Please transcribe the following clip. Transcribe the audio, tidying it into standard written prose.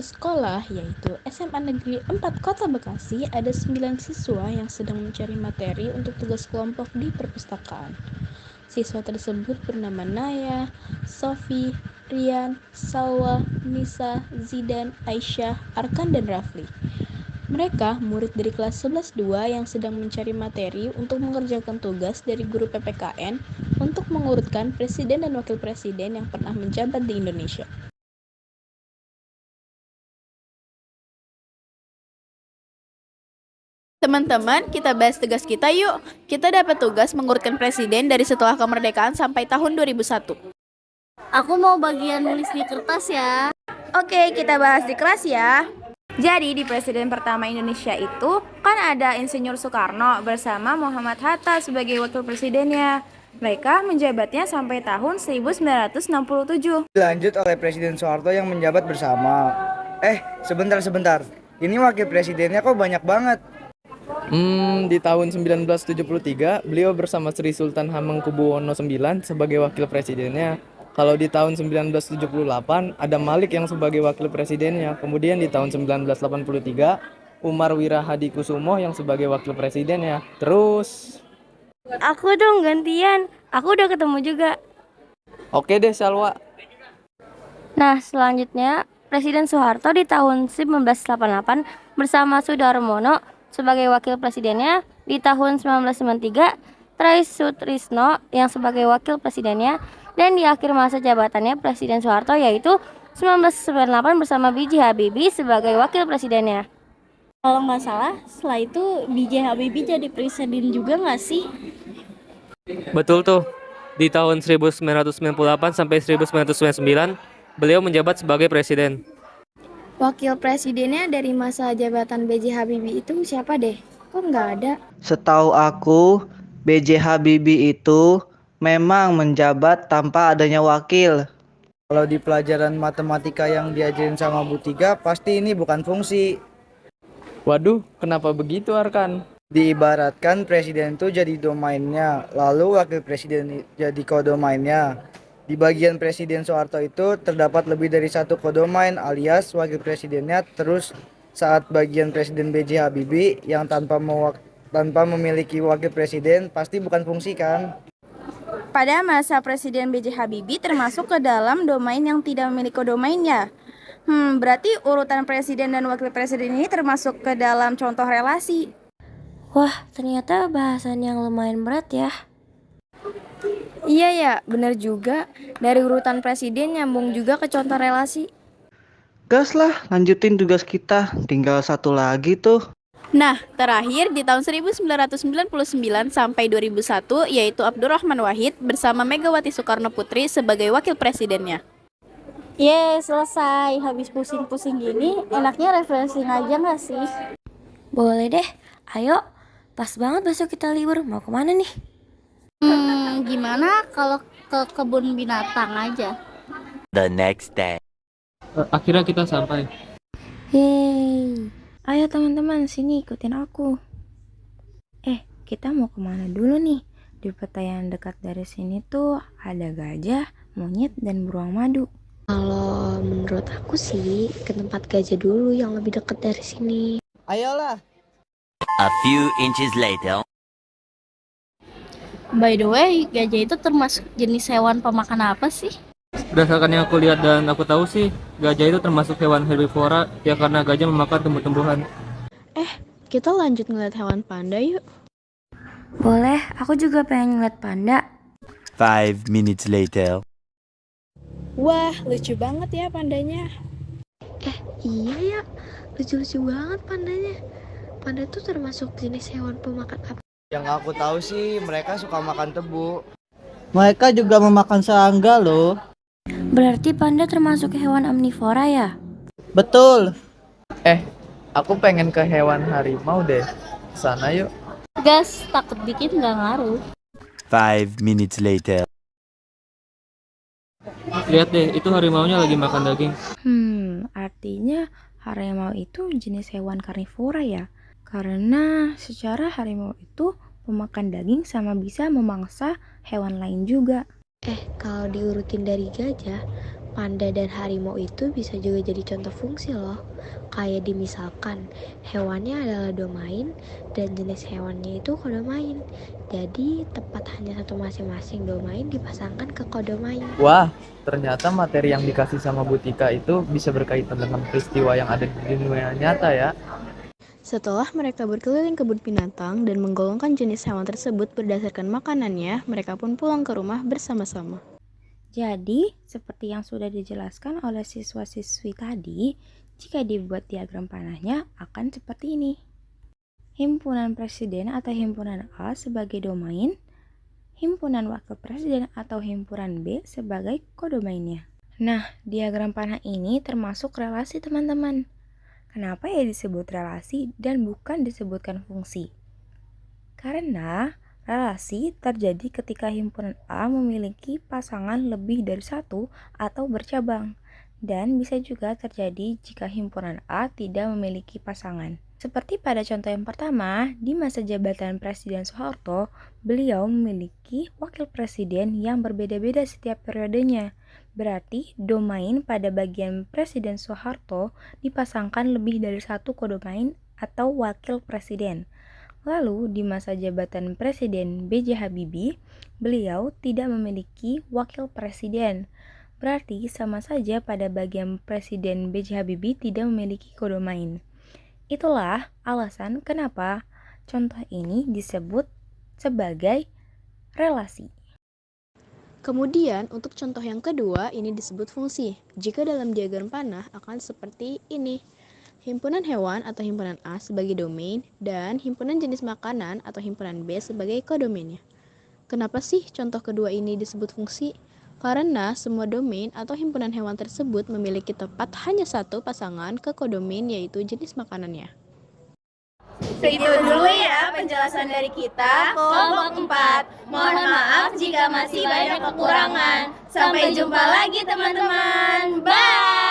Sekolah, yaitu SMA Negeri 4 Kota Bekasi, ada 9 siswa yang sedang mencari materi untuk tugas kelompok di perpustakaan. Siswa tersebut bernama Naya, Sofi, Rian, Salwa, Nisa, Zidan, Aisyah, Arkan, dan Rafli. Mereka murid dari kelas 11-2 yang sedang mencari materi untuk mengerjakan tugas dari guru PPKN untuk mengurutkan presiden dan wakil presiden yang pernah menjabat di Indonesia. Teman-teman, kita bahas tugas kita yuk. Kita dapat tugas mengurutkan presiden dari setelah kemerdekaan sampai tahun 2001. Aku mau bagian nulis di kertas ya. Oke, kita bahas di kelas ya. Jadi di presiden pertama Indonesia itu kan ada Insinyur Soekarno bersama Muhammad Hatta sebagai wakil presidennya. Mereka menjabatnya sampai tahun 1967. Dilanjut oleh Presiden Soeharto yang menjabat bersama. Sebentar. Ini wakil presidennya kok banyak banget. Di tahun 1973, beliau bersama Sri Sultan Hamengkubuwono IX sebagai wakil presidennya. Kalau di tahun 1978, ada Malik yang sebagai wakil presidennya. Kemudian di tahun 1983, Umar Wirahadikusumo yang sebagai wakil presidennya. Terus... Aku dong gantian. Aku udah ketemu juga. Oke deh, Salwa. Nah, selanjutnya Presiden Soeharto di tahun 1988 bersama Sudarmono sebagai wakil presidennya. Di tahun 1993, Try Sutrisno yang sebagai wakil presidennya. Dan di akhir masa jabatannya Presiden Soeharto yaitu 1998 bersama B.J. Habibie sebagai wakil presidennya. Kalau nggak salah, setelah itu B.J. Habibie jadi presiden juga nggak sih? Betul tuh. Di tahun 1998 sampai 1999, beliau menjabat sebagai presiden. Wakil presidennya dari masa jabatan B.J. Habibie itu siapa deh? Kok nggak ada? Setahu aku, B.J. Habibie itu memang menjabat tanpa adanya wakil. Kalau di pelajaran matematika yang diajarin sama Bu Tiga, pasti ini bukan fungsi. Waduh, kenapa begitu, Arkan? Diibaratkan presiden itu jadi domainnya, lalu wakil presiden jadi kodomainnya. Di bagian Presiden Soeharto itu terdapat lebih dari satu kodomain alias wakil presidennya. Terus saat bagian Presiden B.J. Habibie yang tanpa memiliki wakil presiden pasti bukan fungsi kan? Pada masa Presiden B.J. Habibie termasuk ke dalam domain yang tidak memiliki kodomainnya. Berarti urutan presiden dan wakil presiden ini termasuk ke dalam contoh relasi. Wah, ternyata bahasan yang lumayan berat ya. Iya ya, benar juga. Dari urutan presiden nyambung juga ke contoh relasi. Gas lah, lanjutin tugas kita. Tinggal satu lagi tuh. Nah, terakhir di tahun 1999 sampai 2001 yaitu Abdurrahman Wahid bersama Megawati Soekarno Putri sebagai wakil presidennya. Selesai. Habis pusing-pusing gini, enaknya refreshing aja nggak sih? Boleh deh. Ayo, pas banget besok kita libur. Mau kemana nih? Gimana kalau ke kebun binatang aja? The next day. Akhirnya kita sampai. Yeay. Ayo teman-teman, sini ikutin aku. Kita mau kemana dulu nih? Di peta yang dekat dari sini tuh ada gajah, monyet, dan beruang madu. Kalau menurut aku sih ke tempat gajah dulu yang lebih dekat dari sini. Ayolah. A few inches later. By the way, gajah itu termasuk jenis hewan pemakan apa sih? Berdasarkan yang aku lihat dan aku tahu sih, gajah itu termasuk hewan herbivora ya karena gajah memakan tumbuh-tumbuhan. Kita lanjut ngeliat hewan panda yuk. Boleh, aku juga pengen ngeliat panda. 5 minutes later. Wah, lucu banget ya pandanya. Iya ya, lucu-lucu banget pandanya. Panda tuh termasuk jenis hewan pemakan apa? Yang aku tahu sih mereka suka makan tebu. Mereka juga memakan serangga loh. Berarti panda termasuk hewan omnivora ya? Betul. Aku pengen ke hewan harimau deh. Sana yuk. Gas, takut dikit nggak ngaruh. 5 minutes later. Lihat deh, itu harimaunya lagi makan daging. Artinya harimau itu jenis hewan karnivora ya? Karena secara harimau itu pemakan daging sama bisa memangsa hewan lain juga. Kalau diurutin dari gajah, Panda dan harimau itu bisa juga jadi contoh fungsi loh. Kayak dimisalkan, hewannya adalah domain dan jenis hewannya itu kodomain. Jadi tepat hanya satu masing-masing domain dipasangkan ke kodomain. Wah, ternyata materi yang dikasih sama Bu Tika itu bisa berkaitan dengan peristiwa yang ada di dunia nyata ya. Setelah mereka berkeliling kebun binatang dan menggolongkan jenis hewan tersebut berdasarkan makanannya, mereka pun pulang ke rumah bersama-sama. Jadi, seperti yang sudah dijelaskan oleh siswa-siswi tadi, jika dibuat diagram panahnya akan seperti ini. Himpunan presiden atau himpunan A sebagai domain, himpunan wakil presiden atau himpunan B sebagai kodomainnya. Nah, diagram panah ini termasuk relasi teman-teman. Kenapa ya disebut relasi dan bukan disebutkan fungsi? Karena relasi terjadi ketika himpunan A memiliki pasangan lebih dari satu atau bercabang, dan bisa juga terjadi jika himpunan A tidak memiliki pasangan. Seperti pada contoh yang pertama, di masa jabatan Presiden Soeharto, beliau memiliki wakil presiden yang berbeda-beda setiap periodenya. Berarti domain pada bagian Presiden Soeharto dipasangkan lebih dari satu kodomain atau wakil presiden. Lalu, di masa jabatan Presiden B.J. Habibie, beliau tidak memiliki wakil presiden. Berarti sama saja pada bagian Presiden B.J. Habibie tidak memiliki kodomain. Itulah alasan kenapa contoh ini disebut sebagai relasi. Kemudian, untuk contoh yang kedua, ini disebut fungsi. Jika dalam diagram panah akan seperti ini. Himpunan hewan atau himpunan A sebagai domain dan himpunan jenis makanan atau himpunan B sebagai kodomainnya. Kenapa sih contoh kedua ini disebut fungsi? Karena semua domain atau himpunan hewan tersebut memiliki tepat hanya satu pasangan ke kodomain yaitu jenis makanannya. Segitu dulu ya penjelasan dari kita, kelompok 4. Mohon maaf jika masih banyak kekurangan. Sampai jumpa lagi teman-teman. Bye!